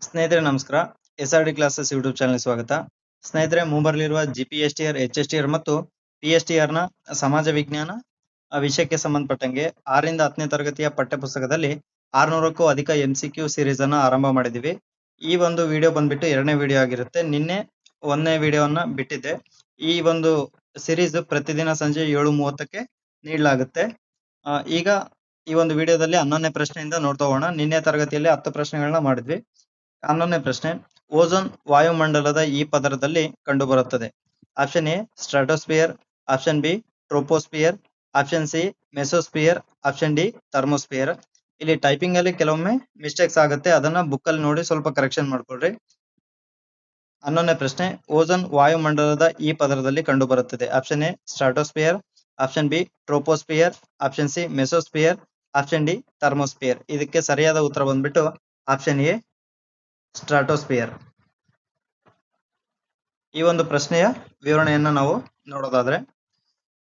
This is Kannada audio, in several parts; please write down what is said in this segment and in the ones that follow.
ಸ್ನೇಹಿತರೆ ನಮಸ್ಕಾರ. SRD ಕ್ಲಾಸಸ್ ಯೂಟ್ಯೂಬ್ ಚಾನೆಲ್ ಸ್ವಾಗತ. ಸ್ನೇಹಿತರೆ, ಮುಂಬರಲಿರುವ GPSTR, HSTR ಮತ್ತು PSTR ನ ಸಮಾಜ ವಿಜ್ಞಾನ ವಿಷಯಕ್ಕೆ ಸಂಬಂಧಪಟ್ಟಂಗೆ 6ರಿಂದ 10ನೇ ತರಗತಿಯ ಪಠ್ಯಪುಸ್ತಕದಲ್ಲಿ 600ಕ್ಕೂ ಅಧಿಕ MCQ ಸೀರೀಸ್ ಅನ್ನ ಆರಂಭ ಮಾಡಿದೀವಿ. ಈ ಒಂದು ವಿಡಿಯೋ ಬಂದ್ಬಿಟ್ಟು 2ನೇ ವಿಡಿಯೋ ಆಗಿರುತ್ತೆ. ನಿನ್ನೆ 1ನೇ ವಿಡಿಯೋವನ್ನ ಬಿಟ್ಟಿದ್ದೆ. ಈ ಒಂದು ಸೀರೀಸ್ ಪ್ರತಿದಿನ ಸಂಜೆ 7:30ಕ್ಕೆ ನೀಡಲಾಗುತ್ತೆ. ಈಗ ಈ ಒಂದು ವಿಡಿಯೋದಲ್ಲಿ 11ನೇ ಪ್ರಶ್ನೆಯಿಂದ ನೋಡ್ತಾ ಹೋಗೋಣ. ನಿನ್ನೆ ತರಗತಿಯಲ್ಲಿ 10 ಪ್ರಶ್ನೆಗಳನ್ನ ಮಾಡಿದ್ವಿ. 11ನೇ ಪ್ರಶ್ನೆ, ಓಝೋನ್ ವಾಯುಮಂಡಲದ ಈ ಪದರದಲ್ಲಿ ಕಂಡುಬರುತ್ತದೆ. Option A stratosphere, option B troposphere, option C mesosphere, option D thermosphere. ಇಲ್ಲಿ ಟೈಪಿಂಗ್ ಅಲ್ಲಿ ಕೆಲವೊಮ್ಮೆ ಮಿಸ್ಟೇಕ್ಸ್ ಆಗುತ್ತೆ, ಅದನ್ನ ಬುಕ್ ಅಲ್ಲಿ ನೋಡಿ ಸ್ವಲ್ಪ ಕರೆಕ್ಷನ್ ಮಾಡ್ಕೊಳ್ರಿ. 11ನೇ ಪ್ರಶ್ನೆ, ಓಝೋನ್ ವಾಯುಮಂಡಲದ ಈ ಪದರದಲ್ಲಿ ಕಂಡುಬರುತ್ತದೆ. Option A stratosphere, option B troposphere, option C mesosphere, option D thermosphere. ಇದಕ್ಕೆ ಸರಿಯಾದ ಉತ್ತರ ಬಂದ್ಬಿಟ್ಟು ಆಪ್ಷನ್ ಎ ಸ್ಟ್ರಾಟೋಸ್ಫಿಯರ್. ಈ ಒಂದು ಪ್ರಶ್ನೆಯ ವಿವರಣೆಯನ್ನ ನಾವು ನೋಡೋದಾದ್ರೆ,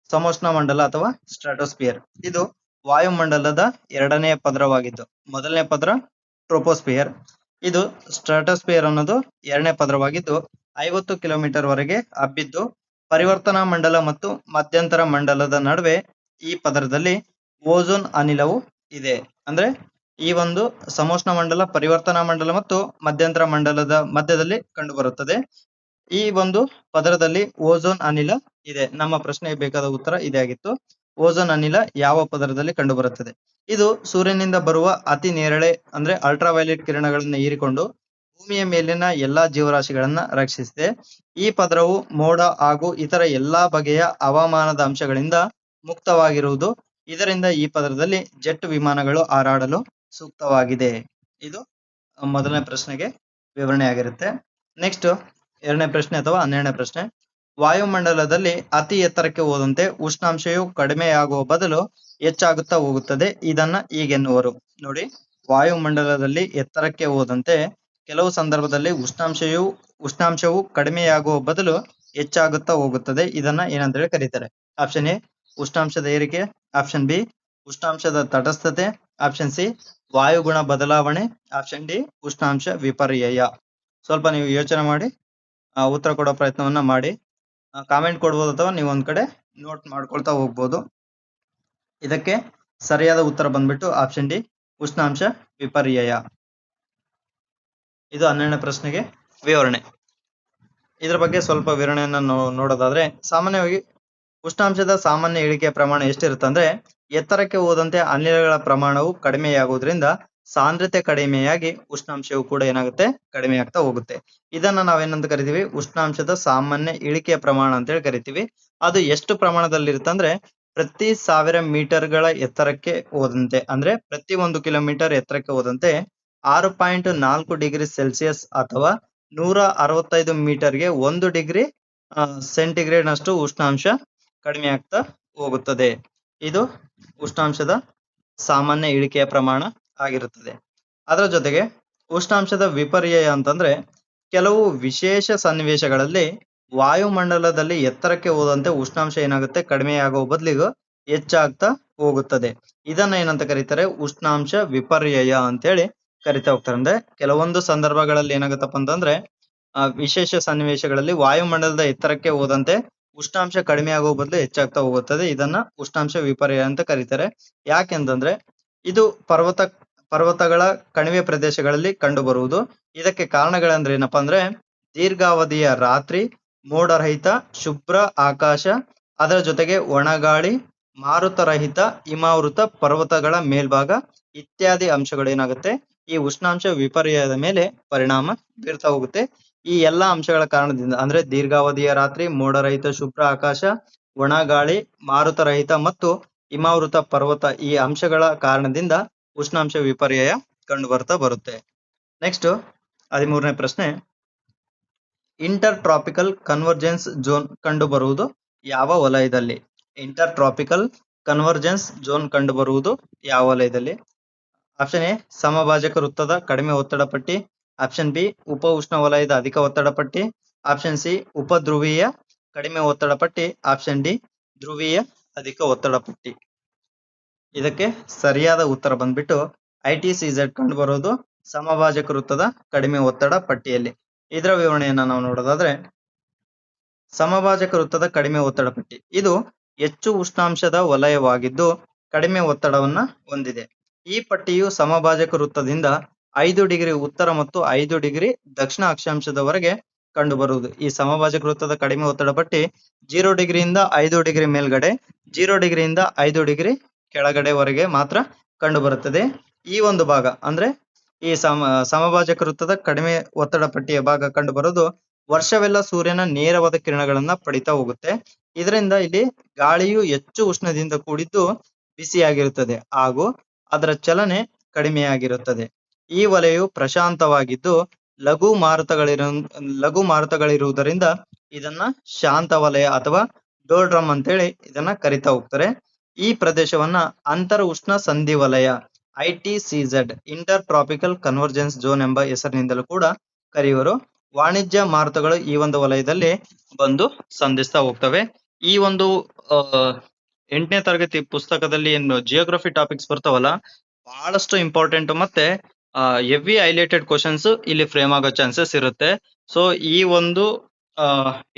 ಸಮೋಷ್ಣ ಮಂಡಲ ಅಥವಾ ಸ್ಟ್ರಾಟೋಸ್ಫಿಯರ್ ಇದು ವಾಯುಮಂಡಲದ 2ನೇ ಪದರವಾಗಿದ್ದು, ಮೊದಲನೇ ಪದರ ಟ್ರೋಪೋಸ್ಫಿಯರ್, ಇದು ಸ್ಟ್ರಾಟೋಸ್ಫಿಯರ್ ಅನ್ನೋದು 2ನೇ ಪದರವಾಗಿದ್ದು 50 ಕಿಲೋಮೀಟರ್ ವರೆಗೆ ಹಬ್ಬಿದ್ದು, ಪರಿವರ್ತನಾ ಮಂಡಲ ಮತ್ತು ಮಧ್ಯಂತರ ಮಂಡಲದ ನಡುವೆ ಈ ಪದರದಲ್ಲಿ ಓಝೋನ್ ಅನಿಲವು ಇದೆ. ಅಂದ್ರೆ ಈ ಒಂದು ಸಮೋಷ್ಣ ಮಂಡಲ, ಪರಿವರ್ತನಾ ಮಂಡಲ ಮತ್ತು ಮಧ್ಯಂತರ ಮಂಡಲದ ಮಧ್ಯದಲ್ಲಿ ಕಂಡುಬರುತ್ತದೆ. ಈ ಒಂದು ಪದರದಲ್ಲಿ ಓಝೋನ್ ಅನಿಲ ಇದೆ. ನಮ್ಮ ಪ್ರಶ್ನೆಗೆ ಬೇಕಾದ ಉತ್ತರ ಇದೇ ಆಗಿತ್ತು. ಓಝೋನ್ ಅನಿಲ ಯಾವ ಪದರದಲ್ಲಿ ಕಂಡುಬರುತ್ತದೆ? ಇದು ಸೂರ್ಯನಿಂದ ಬರುವ ಅತಿ ನೇರಳೆ ಅಂದ್ರೆ ಅಲ್ಟ್ರಾವೈಲೆಟ್ ಕಿರಣಗಳನ್ನು ಹೀರಿಕೊಂಡು ಭೂಮಿಯ ಮೇಲಿನ ಎಲ್ಲಾ ಜೀವರಾಶಿಗಳನ್ನ ರಕ್ಷಿಸಿದೆ. ಈ ಪದರವು ಮೋಡ ಹಾಗೂ ಇತರ ಎಲ್ಲಾ ಬಗೆಯ ಹವಾಮಾನದ ಅಂಶಗಳಿಂದ ಮುಕ್ತವಾಗಿರುವುದು. ಇದರಿಂದ ಈ ಪದರದಲ್ಲಿ ಜೆಟ್ ವಿಮಾನಗಳು ಹಾರಾಡಲು ಸೂಕ್ತವಾಗಿದೆ. ಇದು ಮೊದಲನೇ ಪ್ರಶ್ನೆಗೆ ವಿವರಣೆ ಆಗಿರುತ್ತೆ. ನೆಕ್ಸ್ಟ್ 2ನೇ ಪ್ರಶ್ನೆ ಅಥವಾ 12ನೇ ಪ್ರಶ್ನೆ, ವಾಯುಮಂಡಲದಲ್ಲಿ ಅತಿ ಎತ್ತರಕ್ಕೆ ಹೋದಂತೆ ಉಷ್ಣಾಂಶವು ಕಡಿಮೆಯಾಗುವ ಬದಲು ಹೆಚ್ಚಾಗುತ್ತಾ ಹೋಗುತ್ತದೆ. ಇದನ್ನ ಹೀಗೆನ್ನುವರು. ನೋಡಿ, ವಾಯುಮಂಡಲದಲ್ಲಿ ಎತ್ತರಕ್ಕೆ ಹೋದಂತೆ ಕೆಲವು ಸಂದರ್ಭದಲ್ಲಿ ಉಷ್ಣಾಂಶವು ಕಡಿಮೆಯಾಗುವ ಬದಲು ಹೆಚ್ಚಾಗುತ್ತಾ ಹೋಗುತ್ತದೆ. ಇದನ್ನ ಏನಂತೇಳಿ ಕರೀತಾರೆ? ಆಪ್ಷನ್ ಎ ಉಷ್ಣಾಂಶದ ಏರಿಕೆ, ಆಪ್ಷನ್ ಬಿ ಉಷ್ಣಾಂಶದ ತಟಸ್ಥತೆ, ಆಪ್ಷನ್ ಸಿ ವಾಯುಗುಣ ಬದಲಾವಣೆ, ಆಪ್ಷನ್ ಡಿ ಉಷ್ಣಾಂಶ ವಿಪರ್ಯಯ. ಸ್ವಲ್ಪ ನೀವು ಯೋಚನೆ ಮಾಡಿ ಉತ್ತರ ಕೊಡೋ ಪ್ರಯತ್ನವನ್ನ ಮಾಡಿ. ಕಾಮೆಂಟ್ ಕೊಡ್ಬೋದು ಅಥವಾ ನೀವು ಒಂದ್ ಕಡೆ ನೋಟ್ ಮಾಡ್ಕೊಳ್ತಾ ಹೋಗ್ಬೋದು. ಇದಕ್ಕೆ ಸರಿಯಾದ ಉತ್ತರ ಬಂದ್ಬಿಟ್ಟು ಆಪ್ಷನ್ ಡಿ ಉಷ್ಣಾಂಶ ವಿಪರ್ಯಯ. ಇದು 12ನೇ ಪ್ರಶ್ನೆಗೆ ವಿವರಣೆ. ಇದ್ರ ಬಗ್ಗೆ ಸ್ವಲ್ಪ ವಿವರಣೆಯನ್ನ ನೋಡೋದಾದ್ರೆ, ಸಾಮಾನ್ಯವಾಗಿ ಉಷ್ಣಾಂಶದ ಸಾಮಾನ್ಯ ಇಳಿಕೆಯ ಪ್ರಮಾಣ ಎಷ್ಟಿರುತ್ತೆ ಅಂದ್ರೆ, ಎತ್ತರಕ್ಕೆ ಹೋದಂತೆ ಅನಿಲಗಳ ಪ್ರಮಾಣವು ಕಡಿಮೆಯಾಗುವುದರಿಂದ ಸಾಂದ್ರತೆ ಕಡಿಮೆಯಾಗಿ ಉಷ್ಣಾಂಶವು ಕೂಡ ಏನಾಗುತ್ತೆ? ಕಡಿಮೆ ಆಗ್ತಾ ಹೋಗುತ್ತೆ. ಇದನ್ನ ನಾವೇನಂತ ಕರಿತೀವಿ? ಉಷ್ಣಾಂಶದ ಸಾಮಾನ್ಯ ಇಳಿಕೆಯ ಪ್ರಮಾಣ ಅಂತೇಳಿ ಕರಿತೀವಿ. ಅದು ಎಷ್ಟು ಪ್ರಮಾಣದಲ್ಲಿ ಇರುತ್ತೆ ಅಂದ್ರೆ, ಪ್ರತಿ 1000 ಮೀಟರ್ಗಳ ಎತ್ತರಕ್ಕೆ ಹೋದಂತೆ ಅಂದ್ರೆ ಪ್ರತಿ 1 ಕಿಲೋಮೀಟರ್ ಎತ್ತರಕ್ಕೆ ಹೋದಂತೆ 6.4 ಡಿಗ್ರಿ ಸೆಲ್ಸಿಯಸ್ ಅಥವಾ 165 ಮೀಟರ್ಗೆ 1 ಡಿಗ್ರಿ ಸೆಂಟಿಗ್ರೇಡ್ ನಷ್ಟು ಉಷ್ಣಾಂಶ ಕಡಿಮೆ ಆಗ್ತಾ ಹೋಗುತ್ತದೆ. ಇದು ಉಷ್ಣಾಂಶದ ಸಾಮಾನ್ಯ ಇಳಿಕೆಯ ಪ್ರಮಾಣ ಆಗಿರುತ್ತದೆ. ಅದರ ಜೊತೆಗೆ ಉಷ್ಣಾಂಶದ ವಿಪರ್ಯಯ ಅಂತಂದ್ರೆ, ಕೆಲವು ವಿಶೇಷ ಸನ್ನಿವೇಶಗಳಲ್ಲಿ ವಾಯುಮಂಡಲದಲ್ಲಿ ಎತ್ತರಕ್ಕೆ ಹೋದಂತೆ ಉಷ್ಣಾಂಶ ಏನಾಗುತ್ತೆ? ಕಡಿಮೆಯಾಗುವ ಬದಲಿಗೂ ಹೆಚ್ಚಾಗ್ತಾ ಹೋಗುತ್ತದೆ. ಇದನ್ನ ಏನಂತ ಕರೀತಾರೆ? ಉಷ್ಣಾಂಶ ವಿಪರ್ಯಯ ಅಂತೇಳಿ ಕರಿತಾ ಹೋಗ್ತಾರೆ. ಅಂದ್ರೆ ಕೆಲವೊಂದು ಸಂದರ್ಭಗಳಲ್ಲಿ ಏನಾಗುತ್ತಪ್ಪ ಅಂತಂದ್ರೆ, ವಿಶೇಷ ಸನ್ನಿವೇಶಗಳಲ್ಲಿ ವಾಯುಮಂಡಲದ ಎತ್ತರಕ್ಕೆ ಹೋದಂತೆ ಉಷ್ಣಾಂಶ ಕಡಿಮೆ ಆಗುವ ಬದಲು ಹೆಚ್ಚಾಗ್ತಾ ಹೋಗುತ್ತದೆ. ಇದನ್ನ ಉಷ್ಣಾಂಶ ವಿಪರ್ಯಯ ಅಂತ ಕರೀತಾರೆ. ಯಾಕೆಂತಂದ್ರೆ ಇದು ಪರ್ವತಗಳ ಕಣಿವೆ ಪ್ರದೇಶಗಳಲ್ಲಿ ಕಂಡು ಬರುವುದು. ಇದಕ್ಕೆ ಕಾರಣಗಳಂದ್ರೆ ಏನಪ್ಪಾ ಅಂದ್ರೆ, ದೀರ್ಘಾವಧಿಯ ರಾತ್ರಿ, ಮೋಡರಹಿತ ಶುಭ್ರ ಆಕಾಶ, ಅದರ ಜೊತೆಗೆ ಒಣಗಾಳಿ, ಮಾರುತರಹಿತ ಹಿಮಾವೃತ ಪರ್ವತಗಳ ಮೇಲ್ಭಾಗ ಇತ್ಯಾದಿ ಅಂಶಗಳು ಏನಾಗುತ್ತೆ? ಈ ಉಷ್ಣಾಂಶ ವಿಪರ್ಯಯದ ಮೇಲೆ ಪರಿಣಾಮ ಬೀರ್ತಾ ಹೋಗುತ್ತೆ. ಈ ಎಲ್ಲಾ ಅಂಶಗಳ ಕಾರಣದಿಂದ ಅಂದ್ರೆ ದೀರ್ಘಾವಧಿಯ ರಾತ್ರಿ, ಮೋಡರಹಿತ ಶುಭ್ರ ಆಕಾಶ, ಒಣಗಾಳಿ, ಮಾರುತರಹಿತ ಮತ್ತು ಹಿಮಾವೃತ ಪರ್ವತ, ಈ ಅಂಶಗಳ ಕಾರಣದಿಂದ ಉಷ್ಣಾಂಶ ವಿಪರ್ಯಯ ಕಂಡು ಬರ್ತಾ ಬರುತ್ತೆ. ನೆಕ್ಸ್ಟ್ 13ನೇ ಪ್ರಶ್ನೆ, ಇಂಟರ್ ಟ್ರಾಪಿಕಲ್ ಕನ್ವರ್ಜೆನ್ಸ್ ಝೋನ್ ಕಂಡು ಬರುವುದು ಯಾವ ವಲಯದಲ್ಲಿ? ಇಂಟರ್ ಟ್ರಾಪಿಕಲ್ ಕನ್ವರ್ಜೆನ್ಸ್ ಝೋನ್ ಕಂಡು ಬರುವುದು ಯಾವ ವಲಯದಲ್ಲಿ? ಆಪ್ಷನ್ ಎ ಸಮಭಾಜಕ ವೃತ್ತದ ಕಡಿಮೆ ಒತ್ತಡ ಪಟ್ಟಿ, ಆಪ್ಷನ್ ಬಿ ಉಪ ಉಷ್ಣ ವಲಯದ ಅಧಿಕ ಒತ್ತಡ ಪಟ್ಟಿ, ಆಪ್ಷನ್ ಸಿ ಉಪಧ್ರುವೀಯ ಕಡಿಮೆ ಒತ್ತಡ ಪಟ್ಟಿ, ಆಪ್ಷನ್ ಡಿ ಧ್ರುವೀಯ ಅಧಿಕ ಒತ್ತಡ ಪಟ್ಟಿ. ಇದಕ್ಕೆ ಸರಿಯಾದ ಉತ್ತರ ಬಂದ್ಬಿಟ್ಟು ITCZ ಕಂಡು ಬರೋದು ಸಮಭಾಜಕ ವೃತ್ತದ ಕಡಿಮೆ ಒತ್ತಡ ಪಟ್ಟಿಯಲ್ಲಿ. ಇದರ ವಿವರಣೆಯನ್ನ ನಾವು ನೋಡೋದಾದ್ರೆ, ಸಮಭಾಜಕ ವೃತ್ತದ ಕಡಿಮೆ ಒತ್ತಡ ಪಟ್ಟಿ ಇದು ಹೆಚ್ಚು ಉಷ್ಣಾಂಶದ ವಲಯವಾಗಿದ್ದು ಕಡಿಮೆ ಒತ್ತಡವನ್ನ ಹೊಂದಿದೆ. ಈ ಪಟ್ಟಿಯು ಸಮಭಾಜಕ ವೃತ್ತದಿಂದ 5 ಡಿಗ್ರಿ ಉತ್ತರ ಮತ್ತು 5 ಡಿಗ್ರಿ ದಕ್ಷಿಣ ಅಕ್ಷಾಂಶದವರೆಗೆ ಕಂಡುಬರುವುದು. ಈ ಸಮಭಾಜಕ ವೃತ್ತದ ಕಡಿಮೆ ಒತ್ತಡ ಪಟ್ಟಿ 0 ಡಿಗ್ರಿಯಿಂದ 5 ಡಿಗ್ರಿ ಮೇಲ್ಗಡೆ, 0 ಡಿಗ್ರಿಯಿಂದ 5 ಡಿಗ್ರಿ ಕೆಳಗಡೆವರೆಗೆ ಮಾತ್ರ ಕಂಡುಬರುತ್ತದೆ. ಈ ಒಂದು ಭಾಗ ಅಂದ್ರೆ ಈ ಸಮಭಾಜಕ ವೃತ್ತದ ಕಡಿಮೆ ಒತ್ತಡ ಪಟ್ಟಿಯ ಭಾಗ ಕಂಡುಬರೋದು ವರ್ಷವೆಲ್ಲ ಸೂರ್ಯನ ನೇರವಾದ ಕಿರಣಗಳನ್ನ ಪಡಿತಾ ಹೋಗುತ್ತೆ. ಇದರಿಂದ ಇಲ್ಲಿ ಗಾಳಿಯು ಹೆಚ್ಚು ಉಷ್ಣದಿಂದ ಕೂಡಿದ್ದು ಬಿಸಿಯಾಗಿರುತ್ತದೆ ಹಾಗೂ ಅದರ ಚಲನೆ ಕಡಿಮೆಯಾಗಿರುತ್ತದೆ. ಈ ವಲಯವು ಪ್ರಶಾಂತವಾಗಿದ್ದು ಲಘು ಮಾರುತಗಳಿರುವುದರಿಂದ ಇದನ್ನ ಶಾಂತ ವಲಯ ಅಥವಾ ಡೋಲ್ಡ್ರಮ್ ಅಂತೇಳಿ ಇದನ್ನ ಕರಿತಾ ಹೋಗ್ತಾರೆ. ಈ ಪ್ರದೇಶವನ್ನ ಅಂತರ ಉಷ್ಣ ಸಂಧಿ ವಲಯ ITCZ inter tropical convergence zone ಎಂಬ ಹೆಸರಿನಿಂದಲೂ ಕೂಡ ಕರೆಯುವರು. ವಾಣಿಜ್ಯ ಮಾರುತಗಳು ಈ ಒಂದು ವಲಯದಲ್ಲಿ ಬಂದು ಸಂಧಿಸ್ತಾ ಹೋಗ್ತವೆ. ಈ ಒಂದು 8ನೇ ತರಗತಿ ಪುಸ್ತಕದಲ್ಲಿ ಏನು ಜಿಯೋಗ್ರಫಿ ಟಾಪಿಕ್ಸ್ ಬರ್ತಾವಲ್ಲ, ಬಹಳಷ್ಟು ಇಂಪಾರ್ಟೆಂಟ್ ಮತ್ತೆ ಹೆವಿ ಹೈಲೈಟೆಡ್ ಕ್ವಶನ್ಸ್ ಇಲ್ಲಿ ಫ್ರೇಮ್ ಆಗೋ ಚಾನ್ಸಸ್ ಇರುತ್ತೆ. ಸೊ ಈ ಒಂದು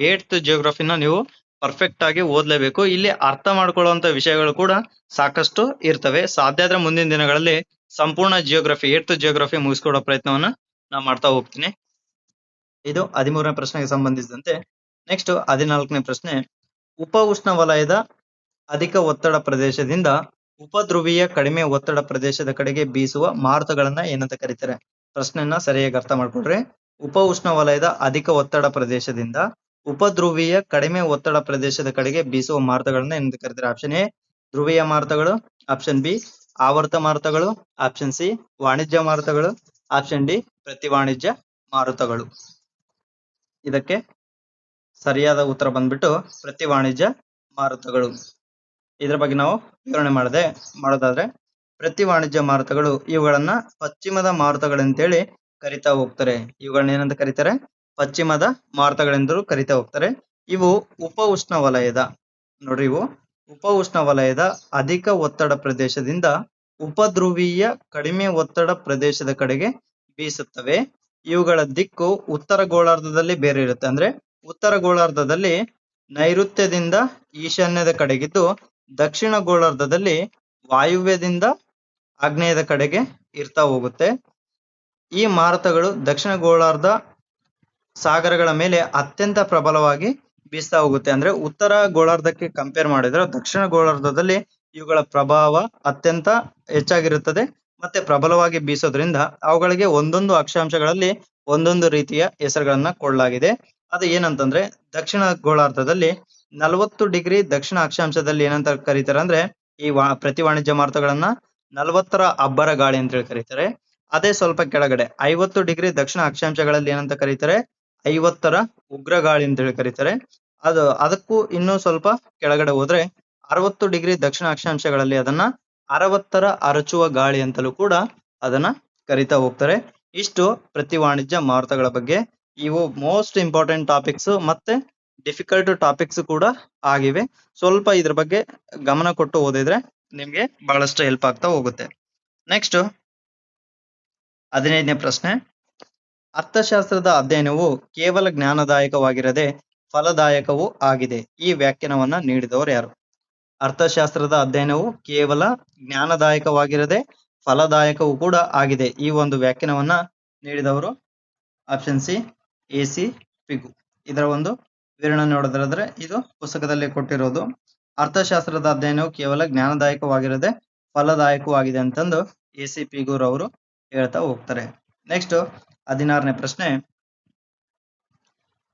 8th ಜಿಯೋಗ್ರಫಿನ ನೀವು ಪರ್ಫೆಕ್ಟ್ ಆಗಿ ಓದ್ಲೇಬೇಕು. ಇಲ್ಲಿ ಅರ್ಥ ಮಾಡ್ಕೊಳ್ಳುವಂತ ವಿಷಯಗಳು ಕೂಡ ಸಾಕಷ್ಟು ಇರ್ತವೆ. ಸಾಧ್ಯ ಆದ್ರೆ ಮುಂದಿನ ದಿನಗಳಲ್ಲಿ ಸಂಪೂರ್ಣ ಜಿಯೋಗ್ರಫಿ 8th ಜಿಯೋಗ್ರಫಿ ಮುಗಿಸ್ಕೊಡೋ ಪ್ರಯತ್ನವನ್ನ ನಾ ಮಾಡ್ತಾ ಹೋಗ್ತೀನಿ. ಇದು 13ನೇ ಪ್ರಶ್ನೆಗೆ ಸಂಬಂಧಿಸಿದಂತೆ. ನೆಕ್ಸ್ಟ್ 14ನೇ ಪ್ರಶ್ನೆ, ಉಪ ಉಷ್ಣ ವಲಯದ ಅಧಿಕ ಒತ್ತಡ ಪ್ರದೇಶದಿಂದ ಉಪಧ್ರುವೀಯ ಕಡಿಮೆ ಒತ್ತಡ ಪ್ರದೇಶದ ಕಡೆಗೆ ಬೀಸುವ ಮಾರುತಗಳನ್ನ ಏನಂತ ಕರೀತಾರೆ? ಪ್ರಶ್ನೆಯನ್ನ ಸರಿಯಾಗಿ ಅರ್ಥ ಮಾಡ್ಕೊಡ್ರಿ. ಉಪ ಉಷ್ಣ ವಲಯದ ಅಧಿಕ ಒತ್ತಡ ಪ್ರದೇಶದಿಂದ ಉಪಧ್ರುವೀಯ ಕಡಿಮೆ ಒತ್ತಡ ಪ್ರದೇಶದ ಕಡೆಗೆ ಬೀಸುವ ಮಾರುತಗಳನ್ನ ಏನಂತ ಕರೀತಾರೆ? ಆಪ್ಷನ್ ಎ ಧ್ರುವೀಯ ಮಾರುತಗಳು, ಆಪ್ಷನ್ ಬಿ ಆವರ್ತ ಮಾರುತಗಳು, ಆಪ್ಷನ್ ಸಿ ವಾಣಿಜ್ಯ ಮಾರುತಗಳು, ಆಪ್ಷನ್ ಡಿ ಪ್ರತಿ ವಾಣಿಜ್ಯ ಮಾರುತಗಳು. ಇದಕ್ಕೆ ಸರಿಯಾದ ಉತ್ತರ ಬಂದ್ಬಿಟ್ಟು ಪ್ರತಿ ವಾಣಿಜ್ಯ ಮಾರುತಗಳು. ಇದ್ರ ಬಗ್ಗೆ ನಾವು ವಿವರಣೆ ಮಾಡೋದಾದ್ರೆ, ಪ್ರತಿ ವಾಣಿಜ್ಯ ಮಾರುತಗಳು ಇವುಗಳನ್ನ ಪಶ್ಚಿಮದ ಮಾರುತಗಳಂತೇಳಿ ಕರಿತಾ ಹೋಗ್ತಾರೆ. ಇವುಗಳನ್ನ ಏನಂತ ಕರೀತಾರೆ? ಪಶ್ಚಿಮದ ಮಾರುತಗಳೆಂದು ಕರಿತಾ ಹೋಗ್ತಾರೆ. ಇವು ಉಪ ಉಷ್ಣ ವಲಯದ ಇವು ಉಪ ಉಷ್ಣ ವಲಯದ ಅಧಿಕ ಒತ್ತಡ ಪ್ರದೇಶದಿಂದ ಉಪಧ್ರುವೀಯ ಕಡಿಮೆ ಒತ್ತಡ ಪ್ರದೇಶದ ಕಡೆಗೆ ಬೀಸುತ್ತವೆ. ಇವುಗಳ ದಿಕ್ಕು ಉತ್ತರ ಗೋಳಾರ್ಧದಲ್ಲಿ ಬೇರೆ ಇರುತ್ತೆ. ಅಂದ್ರೆ ಉತ್ತರ ಗೋಳಾರ್ಧದಲ್ಲಿ ನೈಋತ್ಯದಿಂದ ಈಶಾನ್ಯದ ಕಡೆಗಿದ್ದು, ದಕ್ಷಿಣ ಗೋಳಾರ್ಧದಲ್ಲಿ ವಾಯುವ್ಯದಿಂದ ಆಗ್ನೇಯದ ಕಡೆಗೆ ಇರ್ತಾ ಹೋಗುತ್ತೆ. ಈ ಮಾರುತಗಳು ದಕ್ಷಿಣ ಗೋಳಾರ್ಧ ಸಾಗರಗಳ ಮೇಲೆ ಅತ್ಯಂತ ಪ್ರಬಲವಾಗಿ ಬೀಸ್ತಾ ಹೋಗುತ್ತೆ. ಅಂದ್ರೆ ಉತ್ತರ ಗೋಳಾರ್ಧಕ್ಕೆ ಕಂಪೇರ್ ಮಾಡಿದ್ರೆ ದಕ್ಷಿಣ ಗೋಳಾರ್ಧದಲ್ಲಿ ಇವುಗಳ ಪ್ರಭಾವ ಅತ್ಯಂತ ಹೆಚ್ಚಾಗಿರುತ್ತದೆ ಮತ್ತೆ ಪ್ರಬಲವಾಗಿ ಬೀಸೋದ್ರಿಂದ ಅವುಗಳಿಗೆ ಒಂದೊಂದು ಅಕ್ಷಾಂಶಗಳಲ್ಲಿ ಒಂದೊಂದು ರೀತಿಯ ಹೆಸರುಗಳನ್ನ ಕೊಡಲಾಗಿದೆ. ಅದು ಏನಂತಂದ್ರೆ, ದಕ್ಷಿಣ ಗೋಳಾರ್ಧದಲ್ಲಿ 40 ಡಿಗ್ರಿ ದಕ್ಷಿಣ ಅಕ್ಷಾಂಶದಲ್ಲಿ ಏನಂತ ಕರೀತಾರೆ ಅಂದ್ರೆ ಈ ಪ್ರತಿ ವಾಣಿಜ್ಯ ಮಾರುತಗಳನ್ನ 40ರ ಅಬ್ಬರ ಗಾಳಿ ಅಂತ ಹೇಳಿ ಕರೀತಾರೆ. ಅದೇ ಸ್ವಲ್ಪ ಕೆಳಗಡೆ 50 ಡಿಗ್ರಿ ದಕ್ಷಿಣ ಅಕ್ಷಾಂಶಗಳಲ್ಲಿ ಏನಂತ ಕರೀತಾರೆ? 50ರ ಉಗ್ರ ಗಾಳಿ ಅಂತ ಹೇಳಿ ಕರೀತಾರೆ. ಅದಕ್ಕೂ ಇನ್ನೂ ಸ್ವಲ್ಪ ಕೆಳಗಡೆ ಹೋದ್ರೆ 60 ಡಿಗ್ರಿ ದಕ್ಷಿಣ ಅಕ್ಷಾಂಶಗಳಲ್ಲಿ ಅದನ್ನ 60ರ ಅರಚುವ ಗಾಳಿ ಅಂತಲೂ ಕೂಡ ಅದನ್ನ ಕರಿತಾ ಹೋಗ್ತಾರೆ. ಇಷ್ಟು ಪ್ರತಿ ವಾಣಿಜ್ಯ ಮಾರುತಗಳ ಬಗ್ಗೆ. ಇವು ಮೋಸ್ಟ್ ಇಂಪಾರ್ಟೆಂಟ್ ಟಾಪಿಕ್ಸ್ ಮತ್ತೆ ಡಿಫಿಕಲ್ಟ್ ಟಾಪಿಕ್ಸ್ ಕೂಡ ಆಗಿವೆ. ಸ್ವಲ್ಪ ಇದ್ರ ಬಗ್ಗೆ ಗಮನ ಕೊಟ್ಟು ಓದಿದ್ರೆ ನಿಮ್ಗೆ ಬಹಳಷ್ಟು ಹೆಲ್ಪ್ ಆಗ್ತಾ ಹೋಗುತ್ತೆ. ನೆಕ್ಸ್ಟ್ 15ನೇ ಪ್ರಶ್ನೆ, ಅರ್ಥಶಾಸ್ತ್ರದ ಅಧ್ಯಯನವು ಕೇವಲ ಜ್ಞಾನದಾಯಕವಾಗಿರದೆ ಫಲದಾಯಕವೂ ಆಗಿದೆ. ಈ ವ್ಯಾಖ್ಯಾನವನ್ನ ನೀಡಿದವರು ಯಾರು? ಅರ್ಥಶಾಸ್ತ್ರದ ಅಧ್ಯಯನವು ಕೇವಲ ಜ್ಞಾನದಾಯಕವಾಗಿರದೆ ಫಲದಾಯಕವೂ ಕೂಡ ಆಗಿದೆ. ಈ ಒಂದು ವ್ಯಾಖ್ಯಾನವನ್ನ ನೀಡಿದವರು ಆಪ್ಷನ್ ಸಿ AC ಪಿಗು. ಇದರ ಒಂದು ವಿವರಣೆ ನೋಡೋದಾದ್ರೆ ಇದು ಪುಸ್ತಕದಲ್ಲಿ ಕೊಟ್ಟಿರೋದು. ಅರ್ಥಶಾಸ್ತ್ರದ ಅಧ್ಯಯನವು ಕೇವಲ ಜ್ಞಾನದಾಯಕವಾಗಿರದೆ ಫಲದಾಯಕವೂ ಆಗಿದೆ ಅಂತಂದು AC ಪಿಗೂರ್ ಅವರು ಹೇಳ್ತಾ ಹೋಗ್ತಾರೆ. ನೆಕ್ಸ್ಟ್ 16ನೇ ಪ್ರಶ್ನೆ,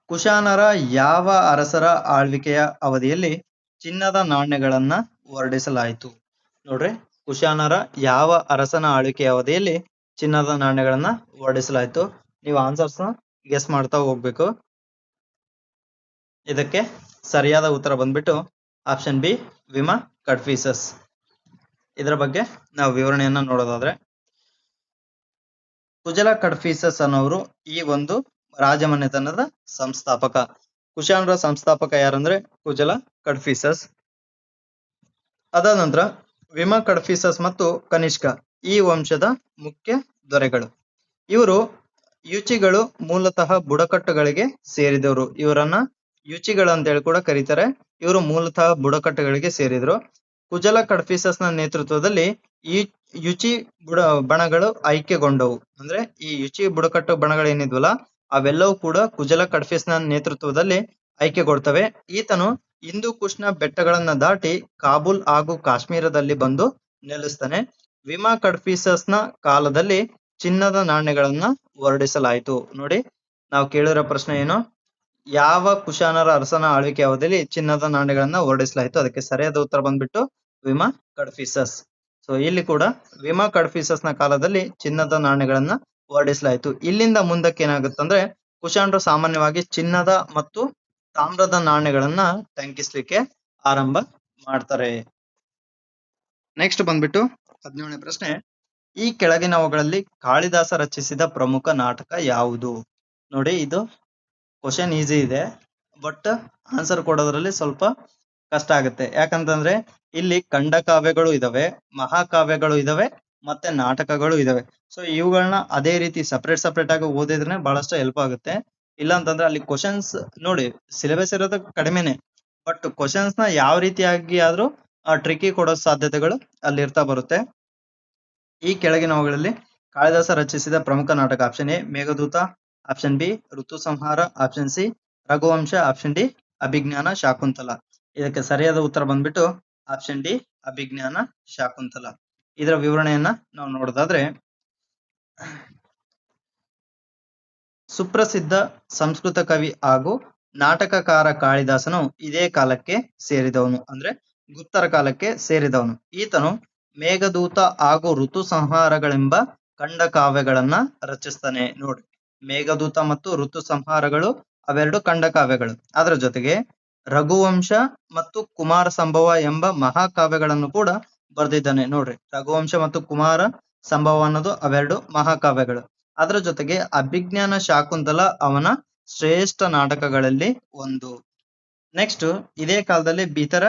ಕುಶಾನರ ಯಾವ ಅರಸರ ಆಳ್ವಿಕೆಯ ಅವಧಿಯಲ್ಲಿ ಚಿನ್ನದ ನಾಣ್ಯಗಳನ್ನ ಹೊರಡಿಸಲಾಯಿತು? ನೋಡ್ರಿ, ಕುಶಾನರ ಯಾವ ಅರಸನ ಆಳ್ವಿಕೆಯ ಅವಧಿಯಲ್ಲಿ ಚಿನ್ನದ ನಾಣ್ಯಗಳನ್ನ ಹೊರಡಿಸಲಾಯಿತು? ನೀವು ಆನ್ಸರ್ಸ್ ಗೆಸ್ ಮಾಡ್ತಾ ಹೋಗ್ಬೇಕು. ಇದಕ್ಕೆ ಸರಿಯಾದ ಉತ್ತರ ಬಂದ್ಬಿಟ್ಟು ಆಪ್ಷನ್ ಬಿ ವಿಮಾ ಕಡ್ಫಿಸಸ್. ಇದರ ಬಗ್ಗೆ ನಾವು ವಿವರಣೆಯನ್ನ ನೋಡೋದಾದ್ರೆ, ಕುಜಲ ಕಡ್ಫಿಸಸ್ ಅನ್ನೋರು ಈ ಒಂದು ರಾಜಮನೆತನದ ಸಂಸ್ಥಾಪಕ. ಕುಶಾನರ ಸಂಸ್ಥಾಪಕ ಯಾರಂದ್ರೆ ಕುಜಲ ಕಡ್ಫಿಸಸ್. ಅದಾದ ನಂತರ ವಿಮಾ ಕಡ್ಫಿಸಸ್ ಮತ್ತು ಕನಿಷ್ಕ ಈ ವಂಶದ ಮುಖ್ಯ ದೊರೆಗಳು. ಇವರು ಯುಚಿಗಳು ಮೂಲತಃ ಬುಡಕಟ್ಟುಗಳಿಗೆ ಸೇರಿದವರು. ಇವರನ್ನ ಯುಚಿಗಳು ಅಂತ ಹೇಳಿ ಕೂಡ ಕರೀತಾರೆ. ಇವರು ಮೂಲತಃ ಬುಡಕಟ್ಟುಗಳಿಗೆ ಸೇರಿದ್ರು. ಕುಜಲ ಕಡ್ಫಿಸಸ್ನ ನೇತೃತ್ವದಲ್ಲಿ ಈ ಯುಚಿ ಬಣಗಳು ಐಕ್ಯಗೊಂಡವು. ಅಂದ್ರೆ ಈ ಯುಚಿ ಬುಡಕಟ್ಟು ಬಣಗಳೇನಿದ್ವಲ್ಲ ಅವೆಲ್ಲವೂ ಕೂಡ ಕುಜಲ ಕಡ್ಫಿಸ್ನ ನೇತೃತ್ವದಲ್ಲಿ ಐಕ್ಯಗೊಳ್ತವೆ. ಈತನು ಹಿಂದೂ ಕುಶ್ನ ಬೆಟ್ಟಗಳನ್ನ ದಾಟಿ ಕಾಬೂಲ್ ಹಾಗೂ ಕಾಶ್ಮೀರದಲ್ಲಿ ಬಂದು ನೆಲೆಸ್ತಾನೆ. ವಿಮಾ ಕಡ್ಫಿಸಸ್ನ ಕಾಲದಲ್ಲಿ ಚಿನ್ನದ ನಾಣ್ಯಗಳನ್ನ ಹೊರಡಿಸಲಾಯಿತು. ನೋಡಿ, ನಾವು ಕೇಳಿರೋ ಪ್ರಶ್ನೆ ಏನು? ಯಾವ ಕುಶಾನರ ಅರಸನ ಆಳ್ವಿಕೆ ಅವಧಿಯಲ್ಲಿ ಚಿನ್ನದ ನಾಣ್ಯಗಳನ್ನ ಹೊರಡಿಸಲಾಯಿತು? ಅದಕ್ಕೆ ಸರಿಯಾದ ಉತ್ತರ ಬಂದ್ಬಿಟ್ಟು ವಿಮಾ ಕಡ್ಫಿಸಸ್. ಸೊ ಇಲ್ಲಿ ಕೂಡ ವಿಮಾ ಕಡ್ಫಿಸಸ್ನ ಕಾಲದಲ್ಲಿ ಚಿನ್ನದ ನಾಣ್ಯಗಳನ್ನ ಹೊರಡಿಸಲಾಯಿತು. ಇಲ್ಲಿಂದ ಮುಂದಕ್ಕೆ ಏನಾಗುತ್ತಂದ್ರೆ ಕುಶಾನರು ಸಾಮಾನ್ಯವಾಗಿ ಚಿನ್ನದ ಮತ್ತು ತಾಮ್ರದ ನಾಣ್ಯಗಳನ್ನ ಟಂಕಿಸ್ಲಿಕ್ಕೆ ಆರಂಭ ಮಾಡ್ತಾರೆ. ನೆಕ್ಸ್ಟ್ ಬಂದ್ಬಿಟ್ಟು 17ನೇ ಪ್ರಶ್ನೆ. ಈ ಕೆಳಗಿನವುಗಳಲ್ಲಿ ಕಾಳಿದಾಸ ರಚಿಸಿದ ಪ್ರಮುಖ ನಾಟಕ ಯಾವುದು? ನೋಡಿ, ಇದು ಕ್ವಶನ್ ಈಸಿ ಇದೆ, ಬಟ್ ಆನ್ಸರ್ ಕೊಡೋದ್ರಲ್ಲಿ ಸ್ವಲ್ಪ ಕಷ್ಟ ಆಗುತ್ತೆ. ಯಾಕಂತಂದ್ರೆ ಇಲ್ಲಿ ಖಂಡಕಾವ್ಯಗಳು ಇದಾವೆ, ಮಹಾಕಾವ್ಯಗಳು ಇದಾವೆ, ಮತ್ತೆ ನಾಟಕಗಳು ಇದಾವೆ. ಸೊ ಇವುಗಳನ್ನ ಅದೇ ರೀತಿ ಸಪ್ರೇಟ್ ಆಗಿ ಓದಿದ್ರೆ ಬಹಳಷ್ಟು ಹೆಲ್ಪ್ ಆಗುತ್ತೆ. ಇಲ್ಲ ಅಂತಂದ್ರೆ ಅಲ್ಲಿ ಕ್ವಶನ್ಸ್ ನೋಡಿ, ಸಿಲೆಬಸ್ ಇರೋದು ಕಡಿಮೆನೆ, ಬಟ್ ಕ್ವಶನ್ಸ್ ನ ಯಾವ ರೀತಿಯಾಗಿ ಆದ್ರೂ ಟ್ರಿಕಿ ಕೊಡೋ ಸಾಧ್ಯತೆಗಳು ಅಲ್ಲಿ ಇರ್ತಾ ಬರುತ್ತೆ. ಈ ಕೆಳಗಿನವುಗಳಲ್ಲಿ ಕಾಳಿದಾಸ ರಚಿಸಿದ ಪ್ರಮುಖ ನಾಟಕ: option A Meghaduta, option B Ritusamhara, option C Raghuvamsha, option D Abhijnana Shakuntala. ಇದಕ್ಕೆ ಸರಿಯಾದ ಉತ್ತರ ಬಂದ್ಬಿಟ್ಟು ಆಪ್ಷನ್ ಡಿ ಅಭಿಜ್ಞಾನ ಶಾಕುಂತಲ. ಇದರ ವಿವರಣೆಯನ್ನ ನಾವು ನೋಡೋದಾದ್ರೆ, ಸುಪ್ರಸಿದ್ಧ ಸಂಸ್ಕೃತ ಕವಿ ಹಾಗೂ ನಾಟಕಕಾರ ಕಾಳಿದಾಸನು ಇದೇ ಕಾಲಕ್ಕೆ ಸೇರಿದವನು, ಅಂದ್ರೆ ಗುಪ್ತರ ಕಾಲಕ್ಕೆ ಸೇರಿದವನು. ಈತನು ಮೇಘದೂತ ಹಾಗೂ ಋತು ಸಂಹಾರಗಳೆಂಬ ಖಂಡಕಾವ್ಯಗಳನ್ನ ರಚಿಸ್ತಾನೆ. ನೋಡಿ, ಮೇಘದೂತ ಮತ್ತು ಋತು ಸಂಹಾರಗಳು ಅವೆರಡು ಖಂಡಕಾವ್ಯಗಳು. ಅದರ ಜೊತೆಗೆ ರಘುವಂಶ ಮತ್ತು ಕುಮಾರ ಸಂಭವ ಎಂಬ ಮಹಾಕಾವ್ಯಗಳನ್ನು ಕೂಡ ಬರೆದಿದ್ದಾನೆ. ನೋಡ್ರಿ, ರಘುವಂಶ ಮತ್ತು ಕುಮಾರ ಸಂಭವ ಅನ್ನೋದು ಅವೆರಡು ಮಹಾಕಾವ್ಯಗಳು. ಅದರ ಜೊತೆಗೆ ಅಭಿಜ್ಞಾನ ಶಾಕುಂತಲ ಅವನ ಶ್ರೇಷ್ಠ ನಾಟಕಗಳಲ್ಲಿ ಒಂದು. ನೆಕ್ಸ್ಟ್, ಇದೇ ಕಾಲದಲ್ಲಿ ಇತರ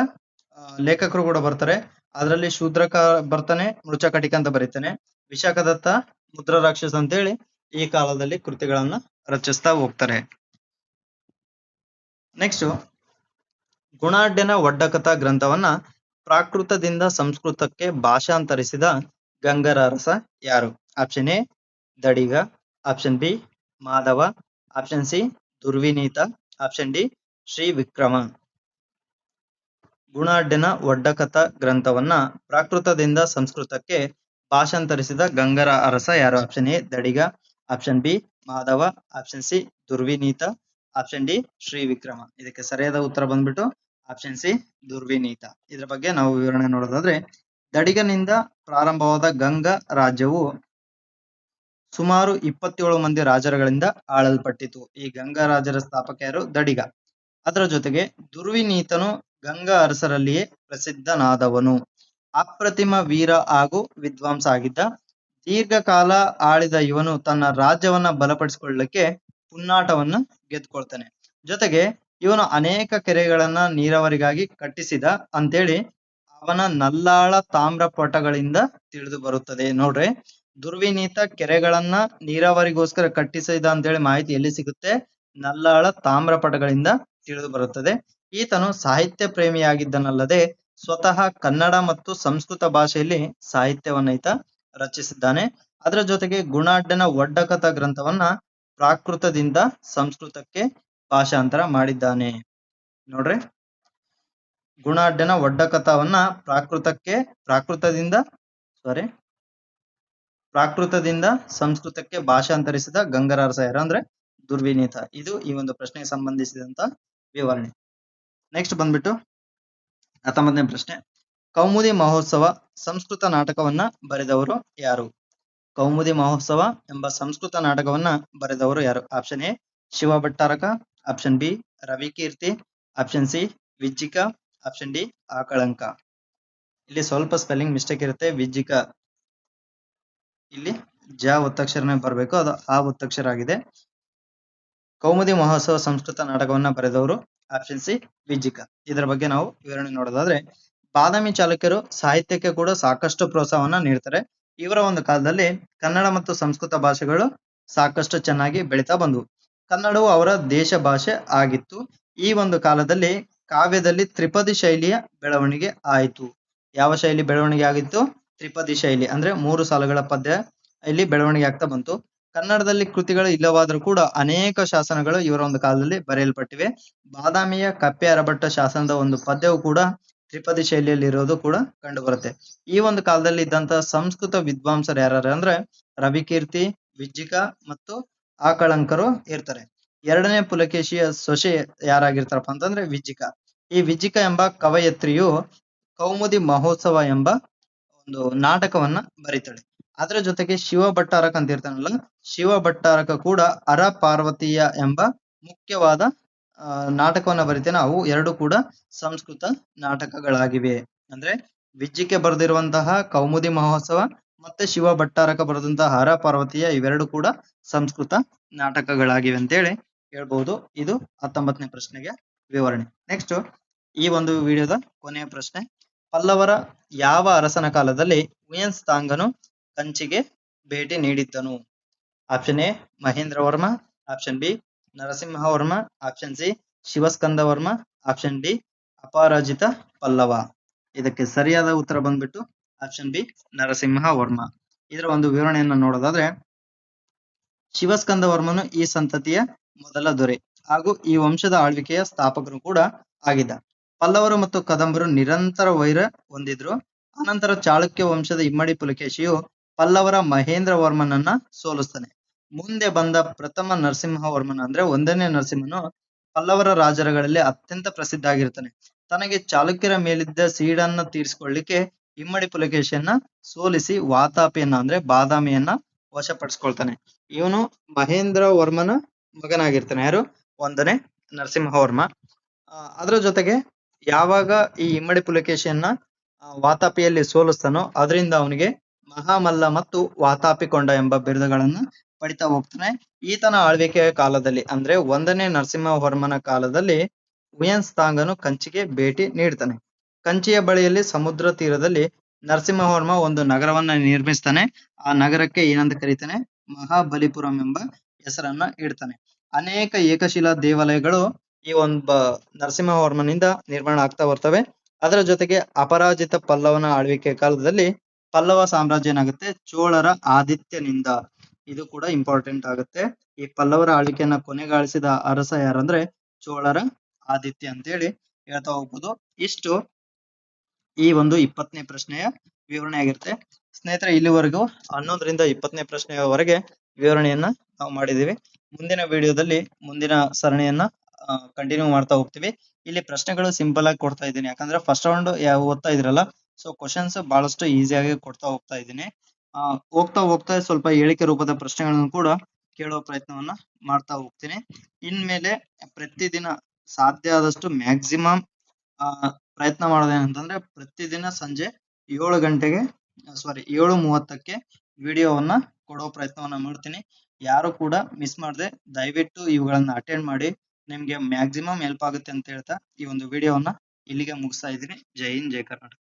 ಲೇಖಕರು ಕೂಡ ಬರ್ತಾರೆ. ಅದರಲ್ಲಿ ಶೂದ್ರಕ ಬರ್ತಾನೆ, ಮೃಚಕಟಿಕ ಅಂತ ಬರೀತಾನೆ, ವಿಶಾಖದತ್ತ, ಮುದ್ರ ರಾಕ್ಷಸ ಅಂತೇಳಿ ಈ ಕಾಲದಲ್ಲಿ ಕೃತಿಗಳನ್ನ ರಚಿಸ್ತಾ ಹೋಗ್ತಾರೆ. ನೆಕ್ಸ್ಟ್, ಗುಣಾಢ್ಯನ ಒಡ್ಡಕಥಾ ಗ್ರಂಥವನ್ನ ಪ್ರಾಕೃತದಿಂದ ಸಂಸ್ಕೃತಕ್ಕೆ ಭಾಷಾಂತರಿಸಿದ ಗಂಗರ ಅರಸ ಯಾರು? Option A Dadiga, option B Madhava, option C Durvinita, option D Shri Vikrama. ಗುಣಾಢ್ಯನ ಒಡ್ಡಕಥಾ ಗ್ರಂಥವನ್ನ ಪ್ರಾಕೃತದಿಂದ ಸಂಸ್ಕೃತಕ್ಕೆ ಭಾಷಾಂತರಿಸಿದ ಗಂಗರ ಅರಸ ಯಾರು? Option A Dadiga, option B Madhava, option C Durvinita, option D Shri Vikrama. ಇದಕ್ಕೆ ಸರಿಯಾದ ಉತ್ತರ ಬಂದ್ಬಿಟ್ಟು ಆಪ್ಷನ್ ಸಿ ದುರ್ವಿನೀತ. ಇದ್ರ ಬಗ್ಗೆ ನಾವು ವಿವರಣೆ ನೋಡೋದಾದ್ರೆ, ದಡಿಗನಿಂದ ಪ್ರಾರಂಭವಾದ ಗಂಗ ರಾಜ್ಯವು ಸುಮಾರು 27 ಮಂದಿ ರಾಜರುಗಳಿಂದ ಆಳಲ್ಪಟ್ಟಿತು. ಈ ಗಂಗಾ ರಾಜರ ಸ್ಥಾಪಕ ಯಾರು? ದಡಿಗ. ಅದರ ಜೊತೆಗೆ ದುರ್ವಿನೀತನು ಗಂಗಾ ಅರಸರಲ್ಲಿಯೇ ಪ್ರಸಿದ್ಧನಾದವನು. ಅಪ್ರತಿಮ ವೀರ ಹಾಗೂ ವಿದ್ವಾಂಸ ಆಗಿದ್ದ. ದೀರ್ಘಕಾಲ ಆಳಿದ ಇವನು ತನ್ನ ರಾಜ್ಯವನ್ನ ಬಲಪಡಿಸಿಕೊಳ್ಳಲಿಕ್ಕೆ ಪುನ್ನಾಟವನ್ನ ಗೆದ್ಕೊಳ್ತಾನೆ. ಜೊತೆಗೆ ಇವನು ಅನೇಕ ಕೆರೆಗಳನ್ನ ನೀರಾವರಿಗಾಗಿ ಕಟ್ಟಿಸಿದ ಅಂತೇಳಿ ಅವನ ನಲ್ಲಾಳ ತಾಮ್ರ ಪಟಗಳಿಂದ ತಿಳಿದು ಬರುತ್ತದೆ. ನೋಡ್ರಿ, ದುರ್ವಿನೀತ ಕೆರೆಗಳನ್ನ ನೀರಾವರಿಗೋಸ್ಕರ ಕಟ್ಟಿಸಿದ ಅಂತೇಳಿ ಮಾಹಿತಿ ಎಲ್ಲಿ ಸಿಗುತ್ತೆ? ನಲ್ಲಾಳ ತಾಮ್ರ ಪಟಗಳಿಂದ ತಿಳಿದು ಬರುತ್ತದೆ. ಈತನು ಸಾಹಿತ್ಯ ಪ್ರೇಮಿಯಾಗಿದ್ದನಲ್ಲದೆ ಸ್ವತಃ ಕನ್ನಡ ಮತ್ತು ಸಂಸ್ಕೃತ ಭಾಷೆಯಲ್ಲಿ ಸಾಹಿತ್ಯವನ್ನ ಈತ ರಚಿಸಿದ್ದಾನೆ. ಅದರ ಜೊತೆಗೆ ಗುಣಾಢ್ಯನ ಒಡ್ಡಕಥಾ ಗ್ರಂಥವನ್ನ ಪ್ರಾಕೃತದಿಂದ ಸಂಸ್ಕೃತಕ್ಕೆ ಭಾಷಾಂತರ ಮಾಡಿದ್ದಾನೆ. ನೋಡ್ರಿ, ಗುಣಾಢ್ಯನ ಒಡ್ಡಕಥಾವನ್ನ ಪ್ರಾಕೃತದಿಂದ ಸಂಸ್ಕೃತಕ್ಕೆ ಭಾಷಾಂತರಿಸಿದ ಗಂಗರ ಅರಸ ಯಾರು? ಅಂದ್ರೆ ದುರ್ವಿನೀತ. ಇದು ಈ ಒಂದು ಪ್ರಶ್ನೆಗೆ ಸಂಬಂಧಿಸಿದಂತ ವಿವರಣೆ. ನೆಕ್ಸ್ಟ್ ಬಂದ್ಬಿಟ್ಟು 19ನೇ ಪ್ರಶ್ನೆ. ಕೌಮುದಿ ಮಹೋತ್ಸವ ಸಂಸ್ಕೃತ ನಾಟಕವನ್ನ ಬರೆದವರು ಯಾರು? ಕೌಮುದಿ ಮಹೋತ್ಸವ ಎಂಬ ಸಂಸ್ಕೃತ ನಾಟಕವನ್ನ ಬರೆದವರು ಯಾರು? Option A Shivabhattaraka, option B Ravikirti, option C Vijjika, option D Akalanka. ಇಲ್ಲಿ ಸ್ವಲ್ಪ ಸ್ಪೆಲ್ಲಿಂಗ್ ಮಿಸ್ಟೇಕ್ ಇರುತ್ತೆ. ವಿಜ್ಜಿಕ ಇಲ್ಲಿ ಜ ಒತ್ತಕ್ಷರನೇ ಬರಬೇಕು, ಅದು ಆ ಒತ್ತಕ್ಷರ ಆಗಿದೆ. ಕೌಮುದಿ ಮಹೋತ್ಸವ ಸಂಸ್ಕೃತ ನಾಟಕವನ್ನ ಬರೆದವರು ಆಪ್ಷನ್ ಸಿ ವಿಜ್ಜಿಕ. ಇದರ ಬಗ್ಗೆ ನಾವು ವಿವರಣೆ ನೋಡೋದಾದ್ರೆ, ಬಾದಾಮಿ ಚಾಲುಕ್ಯರು ಸಾಹಿತ್ಯಕ್ಕೆ ಕೂಡ ಸಾಕಷ್ಟು ಪ್ರೋತ್ಸಾಹವನ್ನ ನೀಡ್ತಾರೆ. ಇವರ ಒಂದು ಕಾಲದಲ್ಲಿ ಕನ್ನಡ ಮತ್ತು ಸಂಸ್ಕೃತ ಭಾಷೆಗಳು ಸಾಕಷ್ಟು ಚೆನ್ನಾಗಿ ಬೆಳೀತಾ ಬಂದವು. ಕನ್ನಡವು ಅವರ ದೇಶ ಭಾಷೆ ಆಗಿತ್ತು. ಈ ಒಂದು ಕಾಲದಲ್ಲಿ ಕಾವ್ಯದಲ್ಲಿ ತ್ರಿಪದಿ ಶೈಲಿಯ ಬೆಳವಣಿಗೆ ಆಯಿತು. ಯಾವ ಶೈಲಿ ಬೆಳವಣಿಗೆ ಆಗಿತ್ತು? ತ್ರಿಪದಿ ಶೈಲಿ ಅಂದ್ರೆ 3 ಸಾಲುಗಳ ಪದ್ಯ ಇಲ್ಲಿ ಬೆಳವಣಿಗೆ ಆಗ್ತಾ ಬಂತು. ಕನ್ನಡದಲ್ಲಿ ಕೃತಿಗಳು ಇಲ್ಲವಾದರೂ ಕೂಡ ಅನೇಕ ಶಾಸನಗಳು ಇವರ ಒಂದು ಕಾಲದಲ್ಲಿ ಬರೆಯಲ್ಪಟ್ಟಿವೆ. ಬಾದಾಮಿಯ ಕಪ್ಪೆ ಅರಭಟ್ಟ ಶಾಸನದ ಒಂದು ಪದ್ಯವು ಕೂಡ ತ್ರಿಪದಿ ಶೈಲಿಯಲ್ಲಿ ಇರೋದು ಕೂಡ ಕಂಡು ಬರುತ್ತೆ. ಈ ಒಂದು ಕಾಲದಲ್ಲಿ ಇದ್ದಂತಹ ಸಂಸ್ಕೃತ ವಿದ್ವಾಂಸರು ಯಾರು ಅಂದ್ರೆ ರವಿಕೀರ್ತಿ, ವಿಜ್ಜಿಕ ಮತ್ತು ಆಕಳಂಕರು ಇರ್ತಾರೆ. ಎರಡನೇ ಪುಲಕೇಶಿಯ ಸೊಸೆ ಯಾರಾಗಿರ್ತಾರಪ್ಪ ಅಂತಂದ್ರೆ ವಿಜ್ಜಿಕ. ಈ ವಿಜ್ಜಿಕ ಎಂಬ ಕವಯತ್ರಿಯು ಕೌಮುದಿ ಮಹೋತ್ಸವ ಎಂಬ ಒಂದು ನಾಟಕವನ್ನ ಬರೀತಾಳೆ. ಅದರ ಜೊತೆಗೆ ಶಿವ ಭಟ್ಟಾರಕ ಅಂತ ಇರ್ತಾನಲ್ಲ, ಶಿವ ಭಟ್ಟಾರಕ ಕೂಡ ಅರ ಪಾರ್ವತೀಯ ಎಂಬ ಮುಖ್ಯವಾದ ನಾಟಕವನ್ನ ಬರಿತೇನೆ. ಅವು ಎರಡು ಕೂಡ ಸಂಸ್ಕೃತ ನಾಟಕಗಳಾಗಿವೆ. ಅಂದ್ರೆ ವಿಜ್ಜಿಕೆ ಬರೆದಿರುವಂತಹ ಕೌಮುದಿ ಮಹೋತ್ಸವ ಮತ್ತೆ ಶಿವ ಭಟ್ಟಾರಕ ಬರೆದಂತಹ ಹರ ಪಾರ್ವತೀಯ ಇವೆರಡು ಕೂಡ ಸಂಸ್ಕೃತ ನಾಟಕಗಳಾಗಿವೆ ಅಂತೇಳಿ ಹೇಳ್ಬಹುದು. ಇದು 19ನೇ ಪ್ರಶ್ನೆಗೆ ವಿವರಣೆ. ನೆಕ್ಸ್ಟ್ ಈ ಒಂದು ವಿಡಿಯೋದ ಕೊನೆಯ ಪ್ರಶ್ನೆ, ಪಲ್ಲವರ ಯಾವ ಅರಸನ ಕಾಲದಲ್ಲಿ ಉಯನ್ಸ್ತಾಂಗನು ಕಂಚಿಗೆ ಭೇಟಿ ನೀಡಿದ್ದನು? Option A Mahendra Varma, option B Narasimha Varma, option C Shivaskanda Varma, option D Aparajita Pallava. ಇದಕ್ಕೆ ಸರಿಯಾದ ಉತ್ತರ ಬಂದ್ಬಿಟ್ಟು ಆಪ್ಷನ್ ಬಿ ನರಸಿಂಹ ವರ್ಮ. ಇದರ ಒಂದು ವಿವರಣೆಯನ್ನು ನೋಡೋದಾದ್ರೆ, ಶಿವಸ್ಕಂದ ವರ್ಮನು ಈ ಸಂತತಿಯ ಮೊದಲ ದೊರೆ ಹಾಗೂ ಈ ವಂಶದ ಆಳ್ವಿಕೆಯ ಸ್ಥಾಪಕರು ಕೂಡ ಆಗಿದ್ದ. ಪಲ್ಲವರು ಮತ್ತು ಕದಂಬರು ನಿರಂತರ ವೈರ ಹೊಂದಿದ್ರು. ಅನಂತರ ಚಾಳುಕ್ಯ ವಂಶದ ಇಮ್ಮಡಿ ಪುಲಕೇಶಿಯು ಪಲ್ಲವರ ಮಹೇಂದ್ರ ವರ್ಮನನ್ನ ಸೋಲಿಸ್ತಾನೆ. ಮುಂದೆ ಬಂದ ಪ್ರಥಮ ನರಸಿಂಹವರ್ಮನ ಅಂದ್ರೆ 1ನೇ ನರಸಿಂಹನು ಪಲ್ಲವರ ರಾಜರುಗಳಲ್ಲಿ ಅತ್ಯಂತ ಪ್ರಸಿದ್ಧ ಆಗಿರ್ತಾನೆ. ತನಗೆ ಚಾಲುಕ್ಯರ ಮೇಲಿದ್ದ ಸೀಡನ್ನ ತೀರಿಸಿಕೊಳ್ಳಿಕ್ಕೆ ಇಮ್ಮಡಿ ಪುಲಕೇಶಿಯನ್ನ ಸೋಲಿಸಿ ವಾತಾಪಿಯನ್ನ ಅಂದ್ರೆ ಬಾದಾಮಿಯನ್ನ ವಶಪಡಿಸ್ಕೊಳ್ತಾನೆ. ಇವನು ಮಹೇಂದ್ರ ವರ್ಮನ ಮಗನಾಗಿರ್ತಾನೆ. ಯಾರು? 1ನೇ ನರಸಿಂಹವರ್ಮ. ಅದರ ಜೊತೆಗೆ ಯಾವಾಗ ಈ ಇಮ್ಮಡಿ ಪುಲಕೇಶಿಯನ್ನ ವಾತಾಪಿಯಲ್ಲಿ ಸೋಲಿಸ್ತಾನೋ ಅದರಿಂದ ಅವನಿಗೆ ಮಹಾಮಲ್ಲ ಮತ್ತು ವಾತಾಪಿಕೊಂಡ ಎಂಬ ಬಿರುದುಗಳನ್ನ ಪಡಿತಾ ಹೋಗ್ತಾನೆ. ಈತನ ಆಳ್ವಿಕೆಯ ಕಾಲದಲ್ಲಿ ಅಂದ್ರೆ 1ನೇ ನರಸಿಂಹವರ್ಮನ ಕಾಲದಲ್ಲಿ ಉಯನ್ಸ್ತಾಂಗನು ಕಂಚಿಗೆ ಭೇಟಿ ನೀಡ್ತಾನೆ. ಕಂಚಿಯ ಬಳಿಯಲ್ಲಿ ಸಮುದ್ರ ತೀರದಲ್ಲಿ ನರಸಿಂಹವರ್ಮ ಒಂದು ನಗರವನ್ನ ನಿರ್ಮಿಸ್ತಾನೆ. ಆ ನಗರಕ್ಕೆ ಏನಂತ ಕರೀತಾನೆ? ಮಹಾಬಲಿಪುರಂ ಎಂಬ ಹೆಸರನ್ನ ಇಡ್ತಾನೆ. ಅನೇಕ ಏಕಶಿಲಾ ದೇವಾಲಯಗಳು ಈ ಒಂದು ನರಸಿಂಹವರ್ಮನಿಂದ ನಿರ್ಮಾಣ ಆಗ್ತಾ ಬರ್ತವೆ. ಅದರ ಜೊತೆಗೆ ಅಪರಾಜಿತ ಪಲ್ಲವನ ಆಳ್ವಿಕೆ ಕಾಲದಲ್ಲಿ ಪಲ್ಲವ ಸಾಮ್ರಾಜ್ಯ ಏನಾಗುತ್ತೆ? ಚೋಳರ ಆದಿತ್ಯನಿಂದ. ಇದು ಕೂಡ ಇಂಪಾರ್ಟೆಂಟ್ ಆಗುತ್ತೆ. ಈ ಪಲ್ಲವರ ಆಳ್ವಿಕೆಯನ್ನ ಕೊನೆಗಾಣಿಸಿದ ಅರಸ ಯಾರಂದ್ರೆ ಚೋಳರ ಆದಿತ್ಯ ಅಂತೇಳಿ ಹೇಳ್ತಾ ಹೋಗ್ಬೋದು. ಇಷ್ಟು ಈ ಒಂದು 20ನೇ ಪ್ರಶ್ನೆಯ ವಿವರಣೆ ಆಗಿರುತ್ತೆ. ಸ್ನೇಹಿತರೆ, ಇಲ್ಲಿವರೆಗೂ 11ರಿಂದ 20ನೇ ಪ್ರಶ್ನೆಯವರೆಗೆ ವಿವರಣೆಯನ್ನ ನಾವು ಮಾಡಿದೀವಿ. ಮುಂದಿನ ವಿಡಿಯೋದಲ್ಲಿ ಮುಂದಿನ ಸರಣಿಯನ್ನ ಕಂಟಿನ್ಯೂ ಮಾಡ್ತಾ ಹೋಗ್ತೀವಿ. ಇಲ್ಲಿ ಪ್ರಶ್ನೆಗಳು ಸಿಂಪಲ್ ಆಗಿ ಕೊಡ್ತಾ ಇದ್ದೀನಿ, ಯಾಕಂದ್ರೆ ಫಸ್ಟ್ ರೌಂಡ್ ಓದ್ತಾ ಇದ್ರಲ್ಲ, ಸೊ ಕ್ವಶನ್ಸ್ ಬಹಳಷ್ಟು ಈಸಿಯಾಗಿ ಕೊಡ್ತಾ ಹೋಗ್ತಾ ಇದ್ದೀನಿ. ಹೋಗ್ತಾ ಹೋಗ್ತಾ ಸ್ವಲ್ಪ ಹೇಳಿಕೆ ರೂಪದ ಪ್ರಶ್ನೆಗಳನ್ನು ಕೂಡ ಕೇಳುವ ಪ್ರಯತ್ನವನ್ನ ಮಾಡ್ತಾ ಹೋಗ್ತೀನಿ. ಇನ್ಮೇಲೆ ಪ್ರತಿದಿನ ಸಾಧ್ಯ ಆದಷ್ಟು ಮ್ಯಾಕ್ಸಿಮಮ್ ಪ್ರಯತ್ನ ಮಾಡೋದೇನಂತಂದ್ರೆ ಪ್ರತಿದಿನ ಸಂಜೆ 7:30ಕ್ಕೆ ವಿಡಿಯೋವನ್ನ ಕೊಡೋ ಪ್ರಯತ್ನವನ್ನ ಮಾಡ್ತೀನಿ. ಯಾರು ಕೂಡ ಮಿಸ್ ಮಾಡದೆ ದಯವಿಟ್ಟು ಇವುಗಳನ್ನ ಅಟೆಂಡ್ ಮಾಡಿ. ನಿಮ್ಗೆ ಮ್ಯಾಕ್ಸಿಮಮ್ ಹೆಲ್ಪ್ ಆಗುತ್ತೆ ಅಂತ ಹೇಳ್ತಾ ಈ ಒಂದು ವಿಡಿಯೋವನ್ನ ಇಲ್ಲಿಗೆ ಮುಗಿಸ್ತಾ ಇದ್ದೀನಿ. ಜೈ ಹಿಂದ್, ಜೈ ಕರ್ನಾಟಕ.